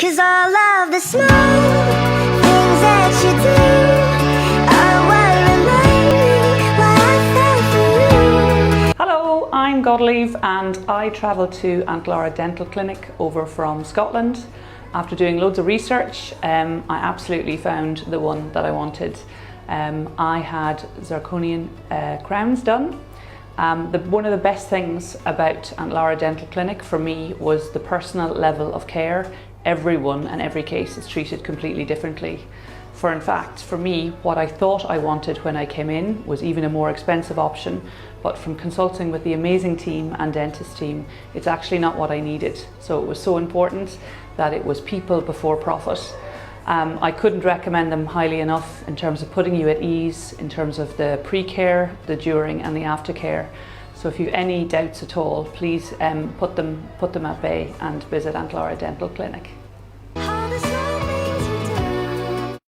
'Cause all of the small things that you do are what remind me why I fell for you. Hello, I'm Godelieve and I travelled to AntLara Dental Clinic over from Scotland. After doing loads of research, I absolutely found the one that I wanted. I had zirconian crowns done. One of the best things about AntLara Dental Clinic for me was the personal level of care. Everyone and every case is treated completely differently. In fact, for me, what I thought I wanted when I came in was even a more expensive option, but from consulting with the amazing team and dentist team, it's actually not what I needed. So it was so important that it was people before profit. I couldn't recommend them highly enough in terms of putting you at ease, in terms of the pre-care, the during and the aftercare. So if you have any doubts at all, please put them at bay and visit AntLara Dental Clinic.